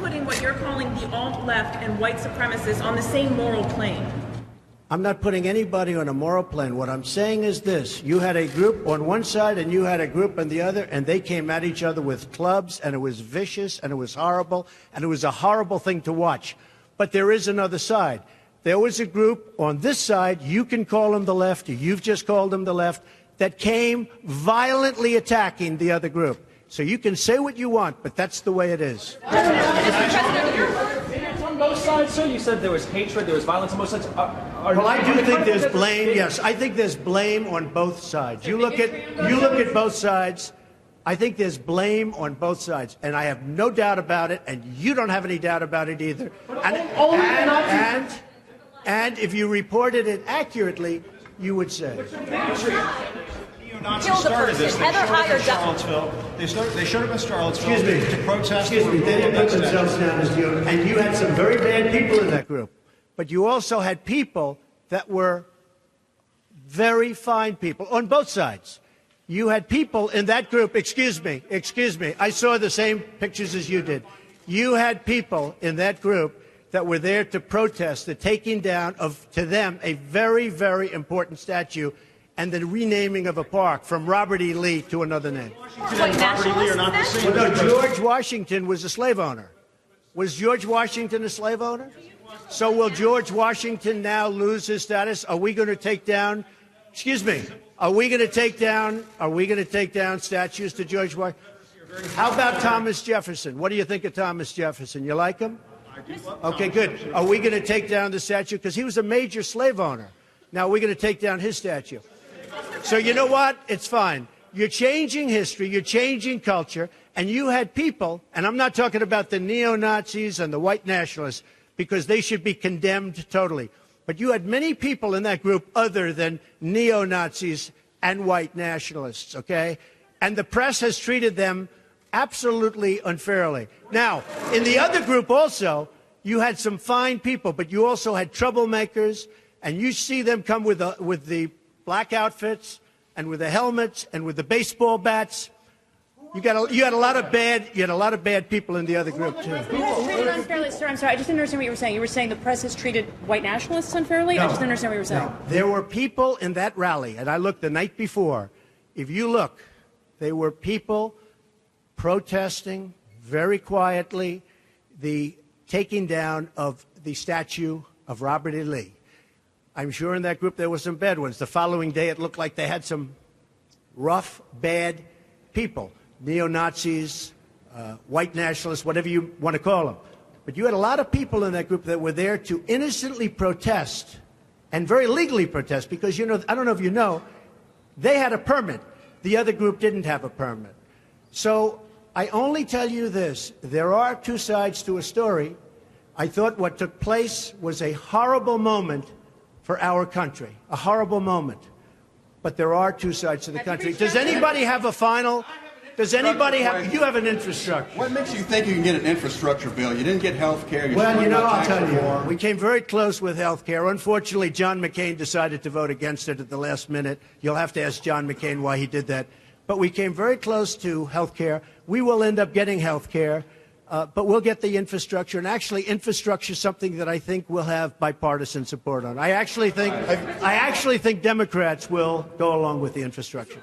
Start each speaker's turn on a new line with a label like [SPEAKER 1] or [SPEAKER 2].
[SPEAKER 1] putting what you're calling the alt-left and white supremacists on the same moral plane.
[SPEAKER 2] I'm not putting anybody on a moral plane. What I'm saying is this. You had a group on one side and you had a group on the other, and they came at each other with clubs, and it was vicious, and it was horrible, and it was a horrible thing to watch. But there is another side. There was a group on this side, you can call them the left, or you've just called them the left, that came violently attacking the other group. So you can say what you want, but that's the way it is.
[SPEAKER 3] On both sides, sir? You said there was hatred, there was violence on both sides.
[SPEAKER 2] Well, I do think there's blame. Yes, I think there's blame on both sides. You look at both sides. I think there's blame on both sides, and I have no doubt about it, and you don't have any doubt about it either. And if you reported it accurately, you would say.
[SPEAKER 4] Neo-Nazis started this. They showed up in Charlottesville to protest.
[SPEAKER 2] Excuse me. They didn't put themselves down as neo, and you had some very bad people in that group. But you also had people that were very fine people on both sides. You had people in that group. Excuse me. I saw the same pictures as you did. You had people in that group that were there to protest the taking down of, to them, a very, very important statue and the renaming of a park from Robert E. Lee to another name.
[SPEAKER 4] Robert E. Lee are not the same.
[SPEAKER 2] Well, no, George Washington was a slave owner. Was George Washington a slave owner? So will George Washington now lose his status? Are we going to take down, are we going to take down statues to George Washington? How about Thomas Jefferson? What do you think of Thomas Jefferson? You like him? Okay, good. Are we going to take down the statue? Because he was a major slave owner. Now, we're going to take down his statue. So you know what? It's fine. You're changing history. You're changing culture. And you had people, and I'm not talking about the neo-Nazis and the white nationalists, because they should be condemned totally. But you had many people in that group other than neo-Nazis and white nationalists, okay? And the press has treated them absolutely unfairly. Now, in the other group also, you had some fine people, but you also had troublemakers, and you see them come with the black outfits and with the helmets and with the baseball bats. You had a lot of bad people in the other group too.
[SPEAKER 5] Treated unfairly, sir. I'm sorry, I just didn't understand what you were saying. You were saying the press has treated white nationalists unfairly?
[SPEAKER 2] No,
[SPEAKER 5] I just didn't understand what you were saying.
[SPEAKER 2] No. There were people in that rally, and I looked the night before. If you look, there were people protesting very quietly the taking down of the statue of Robert E. Lee. I'm sure in that group there were some bad ones. The following day it looked like they had some rough, bad people. Neo-Nazis, white nationalists, whatever you want to call them. But you had a lot of people in that group that were there to innocently protest and very legally protest because, you know, I don't know if you know, they had a permit. The other group didn't have a permit. So I only tell you this. There are two sides to a story. I thought what took place was a horrible moment for our country, a horrible moment. But there are two sides to the country. Does anybody have a final? Does anybody have? You have an infrastructure.
[SPEAKER 6] What makes you think you can get an infrastructure bill? You didn't get health care.
[SPEAKER 2] Well, you know, I'll tell you. We came very close with health care. Unfortunately, John McCain decided to vote against it at the last minute. You'll have to ask John McCain why he did that. But we came very close to health care. We will end up getting health care. But we'll get the infrastructure. And actually, infrastructure is something that I think we'll have bipartisan support on. I actually think Democrats will go along with the infrastructure.